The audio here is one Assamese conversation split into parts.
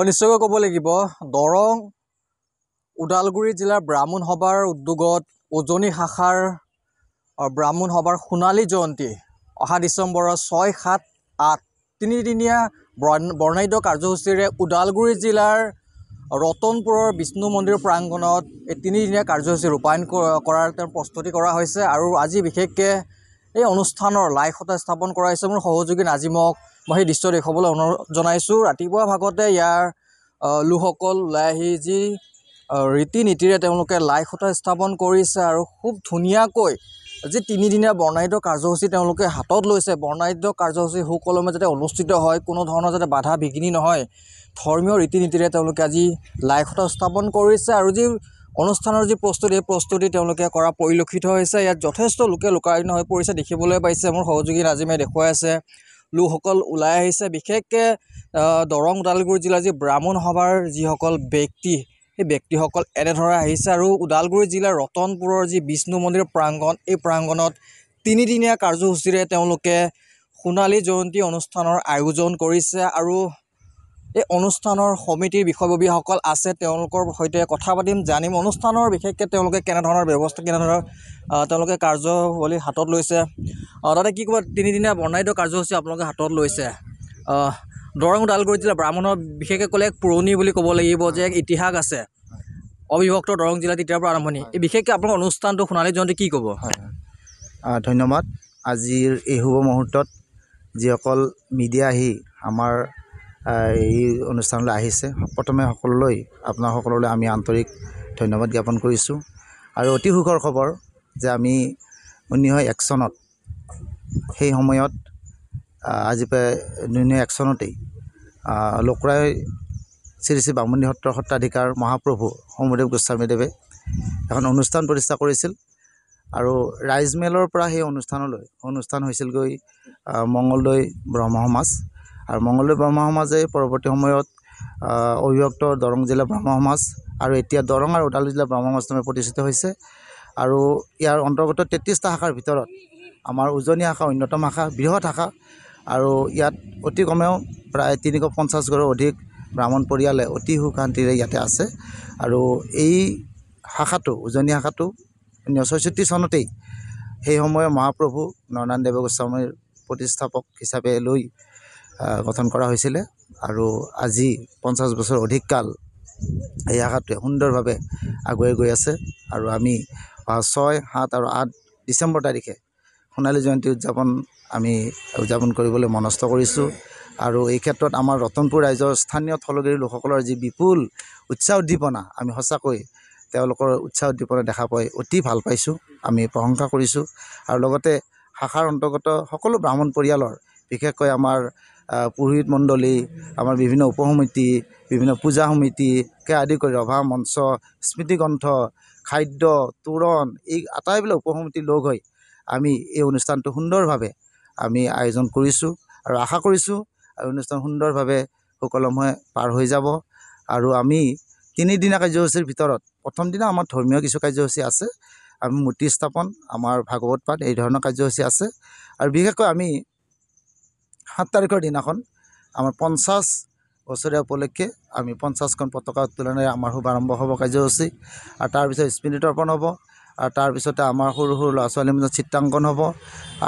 নিশ্চয়কৈ ক'ব লাগিব দৰং ওদালগুৰি জিলাৰ ব্ৰাহ্মণ সভাৰ উদ্যোগত উজনি শাখাৰ ব্ৰাহ্মণ সভাৰ সোণালী জয়ন্তী অহা ডিচেম্বৰৰ 6, 7, 8 তিনিদিনীয়া বৰ্ণাঢ্য কাৰ্যসূচীৰে ওদালগুৰি জিলাৰ ৰতনপুৰৰ বিষ্ণু মন্দিৰ প্ৰাংগণত এই তিনিদিনীয়া কাৰ্যসূচী ৰূপায়ণ কৰাৰ প্ৰস্তুতি কৰা হৈছে। আৰু আজি বিশেষকৈ এই অনুষ্ঠানৰ লাইখটা স্থাপন কৰা হৈছে মোৰ সহযোগী নাজিমক। মই সেই দৃশ্য দেখুৱাবলৈ অনুৰোধ জনাইছোঁ। ৰাতিপুৱা ভাগতে ইয়াৰ লোকসকল ওলাই আহি যি ৰীতি নীতিৰে তেওঁলোকে লাইখটা স্থাপন কৰিছে আৰু খুব ধুনীয়াকৈ যি তিনিদিনীয়া বৰ্ণাঢ্য কাৰ্যসূচী তেওঁলোকে হাতত লৈছে। বৰ্ণাঢ্য কাৰ্যসূচী সুকলমে যাতে অনুষ্ঠিত হয়, কোনো ধৰণৰ যাতে বাধা বিঘিনি নহয়, ধৰ্মীয় ৰীতি নীতিৰে তেওঁলোকে আজি লাইখটা স্থাপন কৰিছে। আৰু যি অনুষ্ঠানৰ যি প্ৰস্তুতি, এই প্ৰস্তুতি তেওঁলোকে কৰা পৰিলক্ষিত হৈছে। ইয়াত যথেষ্ট লোকে লোকাৰণ্য হৈ পৰিছে দেখিবলৈ পাইছে। মোৰ সহযোগী নাজিমে দেখুৱাই আছে লোকসকল ওলাই আহিছে। বিশেষকৈ দৰং ওদালগুৰি জিলাৰ যি ব্ৰাহ্মণ সভাৰ যিসকল ব্যক্তি, সেই ব্যক্তিসকল এনেদৰে আহিছে। আৰু ওদালগুৰি জিলাৰ ৰতনপুৰৰ যি বিষ্ণু মন্দিৰ প্ৰাংগণ, এই প্ৰাংগণত তিনিদিনীয়া কাৰ্যসূচীৰে তেওঁলোকে সোণালী জয়ন্তী অনুষ্ঠানৰ আয়োজন কৰিছে। আৰু এই অনুষ্ঠানৰ সমিতিৰ বিষয়ববীয়াসকল আছে, তেওঁলোকৰ সৈতে কথা পাতিম, জানিম অনুষ্ঠানৰ বিশেষকৈ তেওঁলোকে কেনেধৰণৰ ব্যৱস্থা, কেনেধৰণৰ তেওঁলোকে কাৰ্যৱলী হাতত লৈছে। তাতে কি ক'ব, তিনিদিনীয়া বৰ্ণাঢ্য কাৰ্যসূচী আপোনালোকে হাতত লৈছে। দৰং ওদালগুৰি জিলা ব্ৰাহ্মণৰ বিশেষকৈ ক'লে এক পুৰণি বুলি ক'ব লাগিব, যে এক ইতিহাস আছে অবিভক্ত দৰং জিলাত তেতিয়াৰ পৰা আৰম্ভণি। এই বিশেষকৈ আপোনালোকৰ অনুষ্ঠানটো সোণালী জয়ন্তী কি ক'ব? ধন্যবাদ। আজিৰ এই শুভ মুহূৰ্তত যিসকল মিডিয়া আহি আমাৰ এই অনুষ্ঠানলৈ আহিছে, প্ৰথমে সকলোলৈ আপোনাসকললৈ আমি আন্তৰিক ধন্যবাদ জ্ঞাপন কৰিছোঁ। আৰু অতি সুখৰ খবৰ যে আমি 1901 চনত সেই সময়ত আজি প্ৰায় 1901 চনতেই লকৰাই শ্ৰী শ্ৰী বামুণী সত্ৰৰ সত্ৰাধিকাৰ মহাপ্ৰভু সমুদেৱ গোস্বামীদেৱে এখন অনুষ্ঠান প্ৰতিষ্ঠা কৰিছিল। আৰু ৰাইজমেলৰ পৰা সেই অনুষ্ঠান হৈছিলগৈ মঙলদৈ ব্ৰহ্ম সমাজ। আৰু মঙলদৈ ব্ৰহ্ম সমাজে পৰৱৰ্তী সময়ত অবিভক্ত দৰং জিলা ব্ৰহ্ম সমাজ আৰু এতিয়া দৰং আৰু ওদালগুৰি জিলা ব্ৰহ্ম সমাজ নামে প্ৰতিষ্ঠিত হৈছে। আৰু ইয়াৰ অন্তৰ্গত 33টা শাখাৰ ভিতৰত আমাৰ উজনি শাখা অন্যতম শাখা, বৃহৎ শাখা। আৰু ইয়াত অতি কমেও প্ৰায় 350 ঘৰৰ অধিক ব্ৰাহ্মণ পৰিয়ালে অতি সুখ শান্তিৰে ইয়াতে আছে। আৰু এই শাখাটো, উজনি শাখাটো 1966 চনতেই সেই সময়ৰ মহাপ্ৰভু নৰনাৰায়ণ দেৱ গোস্বামীৰ প্ৰতিষ্ঠাপক হিচাপে লৈ গঠন কৰা হৈছিলে। আৰু আজি 50 বছৰ অধিক কাল এই শাখাটোৱে সুন্দৰভাৱে আগুৱাই গৈ আছে। আৰু আমি 6, 7 আৰু 8 ডিচেম্বৰ তাৰিখে সোণালী জয়ন্তী উদযাপন কৰিবলৈ মনস্থ কৰিছোঁ। আৰু এই ক্ষেত্ৰত আমাৰ ৰতনপুৰ ৰাইজৰ স্থানীয় থলগিৰি লোকসকলৰ যি বিপুল উৎসাহ উদ্দীপনা, আমি সঁচাকৈ তেওঁলোকৰ উৎসাহ উদ্দীপনা দেখা পাই অতি ভাল পাইছোঁ, আমি প্ৰশংসা কৰিছোঁ। আৰু লগতে শাখাৰ অন্তৰ্গত সকলো ব্ৰাহ্মণ পৰিয়ালৰ, বিশেষকৈ আমাৰ পুৰোহিত মণ্ডলী, আমাৰ বিভিন্ন উপসমিতি, বিভিন্ন পূজা সমিতিকে আদি কৰি ৰভা মঞ্চ, স্মৃতিগ্ৰন্থ, খাদ্য, তোৰণ, এই আটাইবিলাক উপসমিতি লগ হৈ আমি এই অনুষ্ঠানটো সুন্দৰভাৱে আমি আয়োজন কৰিছোঁ। আৰু আশা কৰিছোঁ আৰু অনুষ্ঠান সুন্দৰভাৱে সুকলমে পাৰ হৈ যাব। আৰু আমি তিনিদিনীয়া কাৰ্যসূচীৰ ভিতৰত প্ৰথম দিনা আমাৰ ধৰ্মীয় কিছু কাৰ্যসূচী আছে, আমি মূৰ্তি স্থাপন, আমাৰ ভাগৱত পাঠ, এই ধৰণৰ কাৰ্যসূচী আছে। আৰু বিশেষকৈ আমি 7 তাৰিখৰ দিনাখন আমাৰ 50 বছৰীয়া উপলক্ষে আমি 50খন পতাকা উত্তোলনেৰে আমাৰ শুভাৰম্ভ হ'ব কাৰ্যসূচী। আৰু তাৰপিছত স্মৃতি তৰ্পণ হ'ব। আৰু তাৰপিছতে আমাৰ সৰু সৰু ল'ৰা ছোৱালীৰ মাজত চিত্ৰাংকন হ'ব।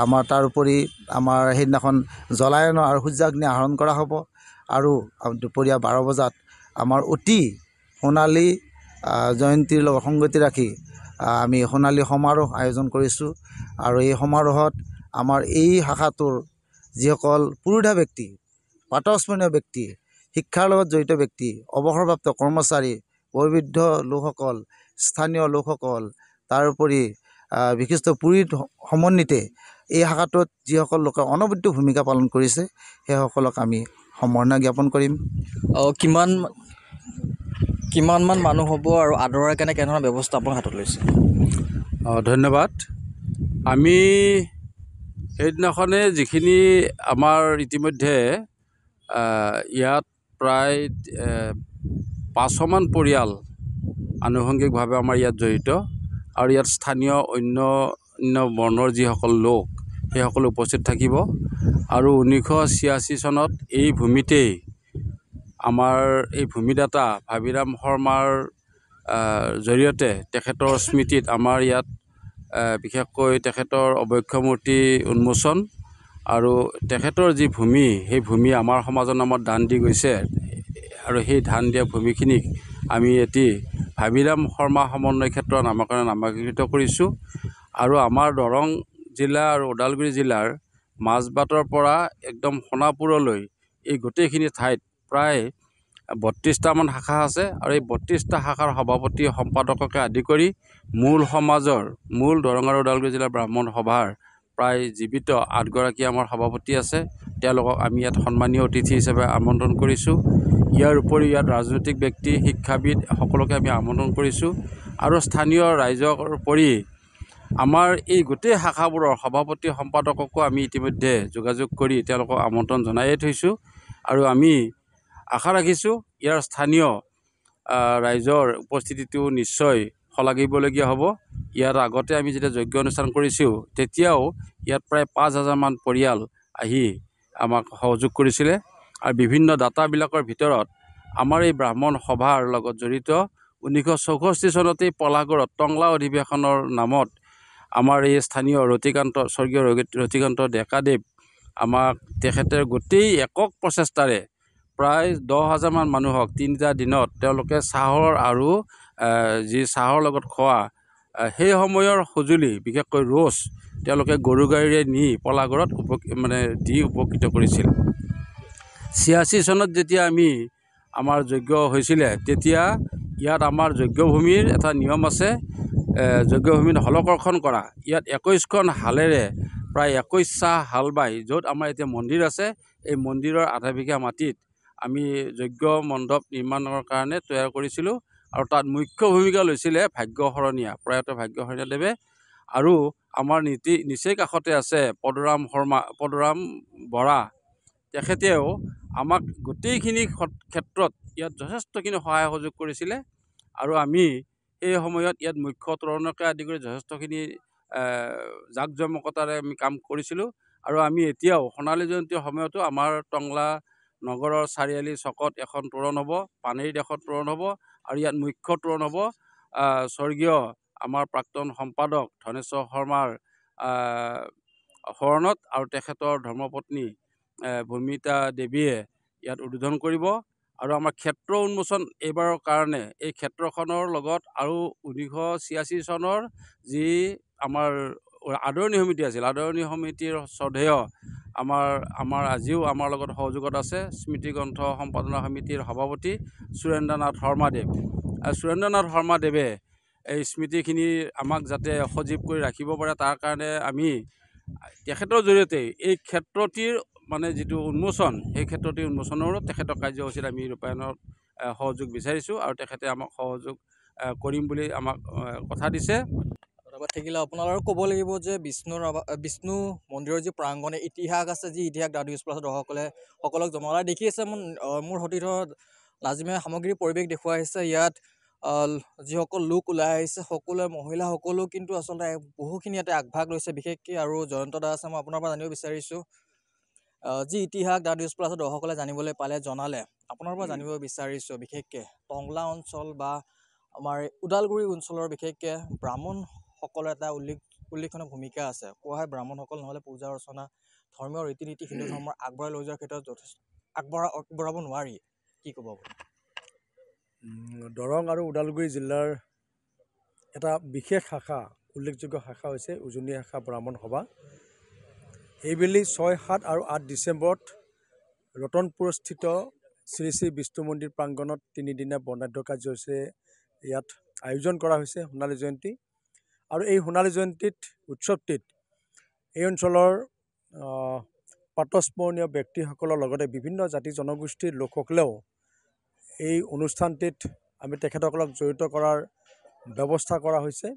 আমাৰ তাৰোপৰি আমাৰ সেইদিনাখন জলায়ন আৰু সূৰ্যাগ্নি আহৰণ কৰা হ'ব। আৰু দুপৰীয়া 12 বজাত আমাৰ অতি সোণালী জয়ন্তীৰ লগত সংগতি ৰাখি আমি সোণালী সমাৰোহ আয়োজন কৰিছোঁ। আৰু এই সমাৰোহত আমাৰ এই শাখাটোৰ যিসকল পুৰোধা ব্যক্তি, প্ৰাতঃস্মৰণীয় ব্যক্তি, শিক্ষাৰ লগত জড়িত ব্যক্তি, অৱসৰপ্ৰাপ্ত কৰ্মচাৰী, বয়োবৃদ্ধ লোকসকল, স্থানীয় লোকসকল, তাৰোপৰি বিশিষ্ট পুৰোহিত সমন্বিতে এই শাখাটোত যিসকল লোকে অনবদ্য ভূমিকা পালন কৰিছে, সেইসকলক আমি সম্বৰ্ধনা জ্ঞাপন কৰিম। কিমানমান মানুহ হ'ব আৰু আদৰাৰ কাৰণে কেনেধৰণৰ ব্যৱস্থা আপোনাৰ হাতত লৈছে? ধন্যবাদ। আমি সেইদিনাখনে যিখিনি আমাৰ ইতিমধ্যে ইয়াত প্ৰায় 500মান পৰিয়াল আনুষংগিকভাৱে আমাৰ ইয়াত জড়িত। আৰু ইয়াত স্থানীয় অন্য বৰ্ণৰ যিসকল লোক, সেইসকল উপস্থিত থাকিব। আৰু 1986 চনত এই ভূমিতেই আমাৰ এই ভূমিদাতা ভাবিৰাম শৰ্মাৰ জৰিয়তে তেখেতৰ স্মৃতিত আমাৰ ইয়াত বিশেষকৈ তেখেতৰ অবক্ষ মূৰ্তি উন্মোচন আৰু তেখেতৰ যি ভূমি, সেই ভূমি আমাৰ সমাজৰ নামত দান দি গৈছে আৰু সেই দান দিয়া ভূমিখিনিক আমি এটি ভাবিৰাম শৰ্মা সমন্বয় ক্ষেত্ৰ নামকৰণে নামাকৃত কৰিছোঁ। আৰু আমাৰ দৰং জিলা আৰু ওদালগুৰি জিলাৰ মাজবাটৰ পৰা একদম সোণাপুৰলৈ এই গোটেইখিনি ঠাইত প্ৰায় 32টামান শাখা আছে আৰু এই 32টা শাখাৰ সভাপতি সম্পাদককে আদি কৰি মূল দৰং আৰু ওদালগুৰি জিলাৰ ব্ৰাহ্মণ সভাৰ প্ৰায় জীৱিত 8গৰাকী আমাৰ সভাপতি আছে। তেওঁলোকক আমি ইয়াত সন্মানীয় অতিথি হিচাপে আমন্ত্ৰণ কৰিছোঁ। ইয়াৰ উপৰিও ইয়াত ৰাজনৈতিক ব্যক্তি, শিক্ষাবিদ সকলোকে আমি আমন্ত্ৰণ কৰিছোঁ আৰু স্থানীয় ৰাইজৰ উপৰি আমাৰ এই গোটেই শাখাবোৰৰ সভাপতি সম্পাদককো আমি ইতিমধ্যে যোগাযোগ কৰি তেওঁলোকক আমন্ত্ৰণ জনায়ে থৈছোঁ আৰু আমি আশা ৰাখিছোঁ ইয়াৰ স্থানীয় ৰাইজৰ উপস্থিতিটো নিশ্চয় শলাগিবলগীয়া হ'ব। ইয়াৰ আগতে আমি যেতিয়া যজ্ঞ অনুষ্ঠান কৰিছোঁ তেতিয়াও ইয়াত প্ৰায় 5,000মান পৰিয়াল আহি আমাক সহযোগ কৰিছিলে আৰু বিভিন্ন দাতাবিলাকৰ ভিতৰত আমাৰ এই ব্ৰাহ্মণ সভাৰ লগত জড়িত 1964 চনতেই পলাগড়ত টংলা অধিৱেশনৰ নামত আমাৰ এই স্থানীয় স্বৰ্গীয় ৰতিকান্ত ডেকাদেৱ আমাক তেখেতে গোটেই একক প্ৰচেষ্টাৰে প্ৰায় 10,000মান মানুহক 3টা দিনত তেওঁলোকে চাহৰ আৰু যি চাহৰ লগত খোৱা সেই সময়ৰ সঁজুলি বিশেষকৈ ৰ'চ তেওঁলোকে গৰু গাড়ীৰে নি পলাগড়ত দি উপকৃত কৰিছিল। 86 চনত যেতিয়া আমাৰ যজ্ঞ হৈছিলে তেতিয়া ইয়াত আমাৰ যজ্ঞভূমিৰ এটা নিয়ম আছে, যজ্ঞভূমিত হলকৰ্ষণ কৰা। ইয়াত 21খন হালেৰে প্ৰায় 21 হাল বাই য'ত আমাৰ এতিয়া মন্দিৰ আছে, এই মন্দিৰৰ আধা বিঘা মাটিত আমি যজ্ঞ মণ্ডপ নিৰ্মাণৰ কাৰণে তৈয়াৰ কৰিছিলোঁ আৰু তাত মুখ্য ভূমিকা লৈছিলে প্ৰয়াত ভাগ্যশৰণীয়াদেৱে। আৰু আমাৰ নিচেই কাষতে আছে পদুৰাম বৰা, তেখেতেও আমাক গোটেইখিনি ক্ষেত্ৰত ইয়াত যথেষ্টখিনি সহায় সহযোগ কৰিছিলে আৰু আমি এই সময়ত ইয়াত মুখ্য তোৰণকে আদি কৰি যথেষ্টখিনি জাক জমকতাৰে আমি কাম কৰিছিলোঁ। আৰু আমি এতিয়াও সোণালী জয়ন্তীৰ সময়তো আমাৰ টংলা নগৰৰ চাৰিআলি চকত এখন তোৰণ হ'ব, পানেৰীত এখন তোৰণ হ'ব আৰু ইয়াত মুখ্য তোৰণ হ'ব স্বৰ্গীয় আমাৰ প্ৰাক্তন সম্পাদক ধনেশ্বৰ শৰ্মাৰ শৰণত আৰু তেখেতৰ ধৰ্মপত্নী ভূমিতা দেৱীয়ে ইয়াত উদ্বোধন কৰিব। আৰু আমাৰ ক্ষেত্ৰ উন্মোচন এইবাৰৰ কাৰণে এই ক্ষেত্ৰখনৰ লগত আৰু 1986 চনৰ যি আমাৰ আদৰণি সমিতি আছিল, আদৰণি সমিতিৰ শ্ৰদ্ধেয় আমাৰ আজিও আমাৰ লগত সহযোগত আছে স্মৃতিগ্ৰন্থ সম্পাদনা সমিতিৰ সভাপতি সুৰেন্দ্ৰনাথ শৰ্মাদেৱ। সুৰেন্দ্ৰনাথ শৰ্মাদেৱে এই স্মৃতিখিনি আমাক যাতে সজীৱ কৰি ৰাখিব পাৰে তাৰ কাৰণে আমি তেখেতৰ জৰিয়তে এই ক্ষেত্ৰটিৰ যিটো উন্মোচন, সেই ক্ষেত্ৰটিৰ উন্মোচনৰো তেখেতৰ কাৰ্যসূচীত আমি ৰূপায়ণৰ সহযোগ বিচাৰিছোঁ আৰু তেখেতে আমাক সহযোগ কৰিম বুলি আমাক কথা দিছে। ধন্যবাদ থাকিলে। আপোনালোকে ক'ব লাগিব যে বিষ্ণু মন্দিৰৰ যি প্ৰাংগণে ইতিহাস আছে, যি ইতিহাস দাদু স্প্লাছৰ দৰ্শকসকলক জনালে দেখি আছে মোৰ সতীৰ্থ নাজিমে সামগ্ৰিক পৰিৱেশ দেখুৱাই আহিছে। ইয়াত যিসকল লোক ওলাই আহিছে সকলোৱে মহিলাসকলো কিন্তু আচলতে বহুখিনি ইয়াতে আগভাগ লৈছে বিশেষকৈ। আৰু জয়ন্ত দা আছে, মই আপোনাৰ পৰা জানিব বিচাৰিছোঁ যি ইতিহাস দাদু স্প্লাছৰ দৰ্শকসকলে জানিবলৈ পালে জনালে, আপোনাৰ পৰা জানিব বিচাৰিছোঁ বিশেষকৈ টংলা অঞ্চল বা আমাৰ ওদালগুৰি অঞ্চলৰ বিশেষকৈ ব্ৰাহ্মণসকলৰ এটা উল্লেখনীয় ভূমিকা আছে। কোৱা হয় ব্ৰাহ্মণসকল নহ'লে পূজা অৰ্চনা ধৰ্মীয় ৰীতি নীতি হিন্দু ধৰ্মৰ আগবঢ়াই লৈ যোৱাৰ ক্ষেত্ৰত যথেষ্ট আগবঢ়াব নোৱাৰি, কি ক'ব আপুনি? দৰং আৰু ওদালগুৰি জিলাৰ এটা বিশেষ শাখা, উল্লেখযোগ্য শাখা হৈছে উজনি শাখা ব্ৰাহ্মণ সভা। এইবেলি 6, 7 আৰু 8 ডিচেম্বৰত ৰতনপুৰস্থিত শ্ৰী শ্ৰী বিষ্ণু মন্দিৰ প্ৰাংগণত 3দিনীয়া বৰ্ণাঢ্য কাৰ্যসূচীৰে ইয়াত আয়োজন কৰা হৈছে সোণালী জয়ন্তী। আৰু এই সোণালী জয়ন্তীত উৎসৱটিত এই অঞ্চলৰ প্ৰাতঃস্মৰণীয় ব্যক্তিসকলৰ লগতে বিভিন্ন জাতি জনগোষ্ঠীৰ লোকসকলেও এই অনুষ্ঠানটিত আমি তেখেতসকলক জড়িত কৰাৰ ব্যৱস্থা কৰা হৈছে।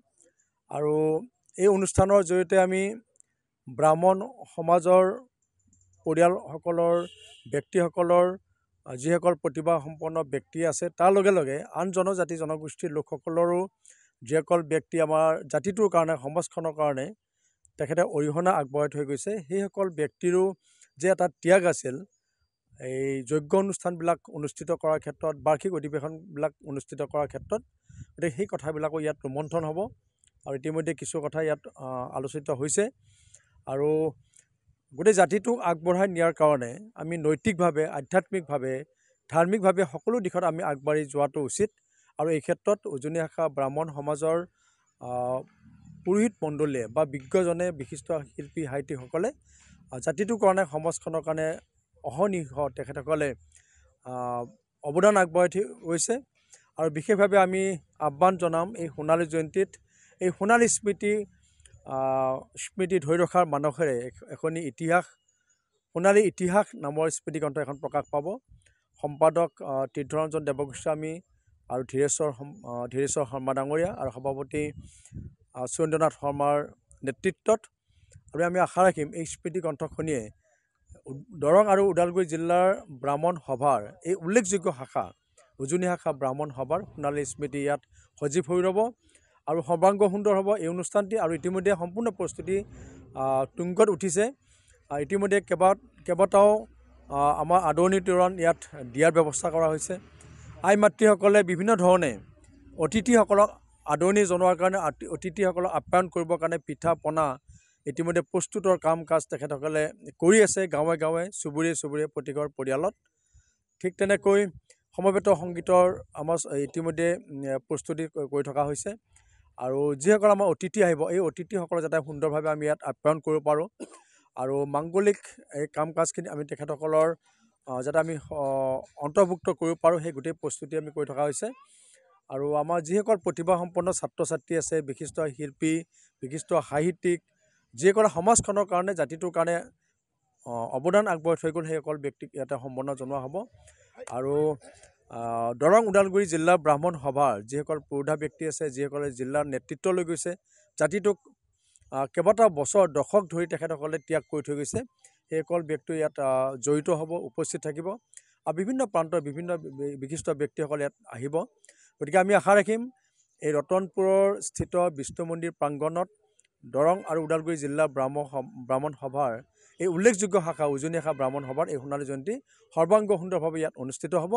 আৰু এই অনুষ্ঠানৰ জৰিয়তে আমি ব্ৰাহ্মণ সমাজৰ পৰিয়ালসকলৰ ব্যক্তিসকলৰ যিসকল প্ৰতিভাসম্পন্ন ব্যক্তি আছে তাৰ লগে লগে আন জনজাতি জনগোষ্ঠীৰ লোকসকলৰো যিসকল ব্যক্তি আমাৰ জাতিটোৰ কাৰণে, সমাজখনৰ কাৰণে তেখেতে অৰিহণা আগবঢ়াই থৈ গৈছে, সেইসকল ব্যক্তিৰো যে এটা ত্যাগ আছিল, এই যজ্ঞ অনুষ্ঠানবিলাক অনুষ্ঠিত কৰাৰ ক্ষেত্ৰত বাৰ্ষিক অধিৱেশনবিলাক অনুষ্ঠিত কৰাৰ ক্ষেত্ৰত গতিকে সেই কথাবিলাকো ইয়াত ৰোমন্থন হ'ব আৰু ইতিমধ্যে কিছু কথা ইয়াত আলোচিত হৈছে আৰু গোটেই জাতিটোক আগবঢ়াই নিয়াৰ কাৰণে আমি নৈতিকভাৱে আধ্যাত্মিকভাৱে ধাৰ্মিকভাৱে সকলো দিশত আমি আগবাঢ়ি যোৱাটো উচিত আৰু এই ক্ষেত্ৰত উজনি শাখা ব্ৰাহ্মণ সমাজৰ পুৰোহিত মণ্ডলীয়ে বা বিজ্ঞজনে বিশিষ্ট শিল্পী সাহিত্যিকসকলে জাতিটোৰ কাৰণে সমাজখনৰ কাৰণে অহৰ্নিশ তেখেতসকলে অৱদান আগবঢ়াই গৈছে আৰু বিশেষভাৱে আমি আহ্বান জনাম এই সোণালী জয়ন্তীত এই সোণালী স্মৃতি ধৰি ৰখাৰ মানসেৰে এখনি ইতিহাস সোণালী ইতিহাস নামৰ স্মৃতিগ্ৰন্থ এখন প্ৰকাশ পাব সম্পাদক তীৰ্থৰঞ্জন দেৱগোস্বামী আৰু ধীৰেশ্বৰ শৰ্মা ডাঙৰীয়া আৰু সভাপতি সুৰেন্দ্ৰনাথ শৰ্মাৰ নেতৃত্বত আৰু আমি আশা ৰাখিম এই স্মৃতিগ্ৰন্থখনিয়ে দৰং আৰু ওদালগুৰি জিলাৰ ব্ৰাহ্মণ সভাৰ এই উল্লেখযোগ্য শাখা উজনি শাখা ব্ৰাহ্মণ সভাৰ সোণালী স্মৃতি ইয়াত সজীৱ হৈ ৰ'ব আৰু সৰ্বাংগ সুন্দৰ হ'ব এই অনুষ্ঠানটি আৰু ইতিমধ্যে সম্পূৰ্ণ প্ৰস্তুতি তুংগত উঠিছে ইতিমধ্যে কেইবাটাও আমাৰ আদৰণি তোৰণ ইয়াত দিয়াৰ ব্যৱস্থা কৰা হৈছে আই মাতৃসকলে বিভিন্ন ধৰণে অতিথিসকলক আদৰণি জনোৱাৰ কাৰণে অতিথিসকলক আপ্যায়ন কৰিবৰ কাৰণে পিঠা পনা ইতিমধ্যে প্ৰস্তুতৰ কাম কাজ তেখেতসকলে কৰি আছে গাঁৱে গাঁৱে চুবুৰীয়ে প্ৰতিঘৰ পৰিয়ালত ঠিক তেনেকৈ সমবেত সংগীতৰ আমাৰ ইতিমধ্যে প্ৰস্তুতি কৰি থকা হৈছে আৰু যিসকল আমাৰ অতিথি আহিব এই অতিথিসকলক যাতে সুন্দৰভাৱে আমি ইয়াত আপ্যায়ন কৰিব পাৰোঁ আৰু মাংগলিক এই কাম কাজখিনি আমি তেখেতসকলৰ যাতে আমি অন্তৰ্ভুক্ত কৰিব পাৰোঁ সেই গোটেই প্ৰস্তুতি আমি কৰি থকা হৈছে আৰু আমাৰ যিসকল প্ৰতিভাসম্পন্ন ছাত্ৰ ছাত্ৰী আছে বিশিষ্ট শিল্পী বিশিষ্ট সাহিত্যিক যিসকলে সমাজখনৰ কাৰণে জাতিটোৰ কাৰণে অৱদান আগবঢ়াই থৈ গ'ল সেইসকল ব্যক্তিক ইয়াতে সম্বৰ্ধনা জনোৱা হ'ব আৰু দৰং ওদালগুৰি জিলাৰ ব্ৰাহ্মণ সভাৰ যিসকল পুৰোধা ব্যক্তি আছে যিসকলে জিলাৰ নেতৃত্ব লৈ গৈছে জাতিটোক কেইবাটাও বছৰ দশক ধৰি তেখেতসকলে ত্যাগ কৰি থৈ গৈছে সেইসকল ব্যক্তি ইয়াত জড়িত হ'ব উপস্থিত থাকিব আৰু বিভিন্ন প্ৰান্তৰ বিভিন্ন বিশিষ্ট ব্যক্তিসকল ইয়াত আহিব গতিকে আমি আশা ৰাখিম এই ৰতনপুৰৰ স্থিত বিষ্ণু মন্দিৰ প্ৰাংগণত দৰং আৰু ওদালগুৰি জিলাৰ ব্ৰাহ্মণ সভাৰ এই উল্লেখযোগ্য শাখা উজনি শাখা ব্ৰাহ্মণ সভাৰ এই সোণালী জয়ন্তী সৰ্বাংগ সুন্দৰভাৱে ইয়াত অনুষ্ঠিত হ'ব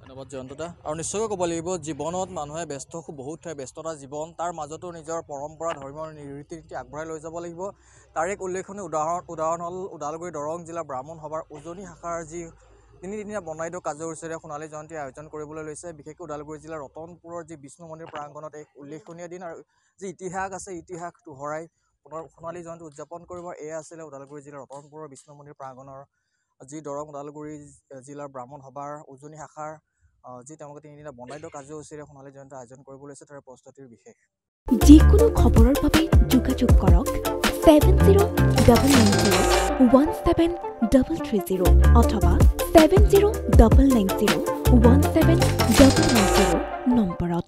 ধন্যবাদ জয়ন্তদা আৰু নিশ্চয়কৈ ক'ব লাগিব জীৱনত মানুহে বহুত ব্যস্ততা জীৱন তাৰ মাজতো নিজৰ পৰম্পৰা ধৰ্মীয় ৰীতি নীতি আগবঢ়াই লৈ যাব লাগিব তাৰ এক উল্লেখনীয় উদাহৰণ হ'ল ওদালগুৰি দৰং জিলাৰ ব্ৰাহ্মণ সভাৰ উজনি শাখাৰ যি তিনিদিনীয়া বৰ্ণাঢ্য কাৰ্যসূচীৰে সোণালী জয়ন্তী আয়োজন কৰিবলৈ লৈছে বিশেষকৈ ওদালগুৰি জিলাৰ ৰতনপুৰৰ যি বিষ্ণু মন্দিৰ প্ৰাংগণত এক উল্লেখনীয় দিন আৰু যি ইতিহাস আছে ইতিহাস দোহৰাই পুনৰ সোণালী জয়ন্তী উদযাপন কৰিব এয়া আছিলে ওদালগুৰি জিলাৰ ৰতনপুৰৰ বিষ্ণু মন্দিৰ প্ৰাংগণৰ যি দৰং ওদালগুৰি জিলাৰ ব্ৰাহ্মণ সভাৰ উজনি শাখাৰ যি তেওঁলোকে তিনিদিনীয়া বৰ্ণাঢ্য কাৰ্যসূচীৰে সোণালী জয়ন্তী আয়োজন কৰিব লৈছে তাৰ প্ৰস্তুতিৰ বিশেষ যিকোনো খবৰৰ বাবে যোগাযোগ কৰক 7099017330 অথবা 7099017990 নম্বৰত।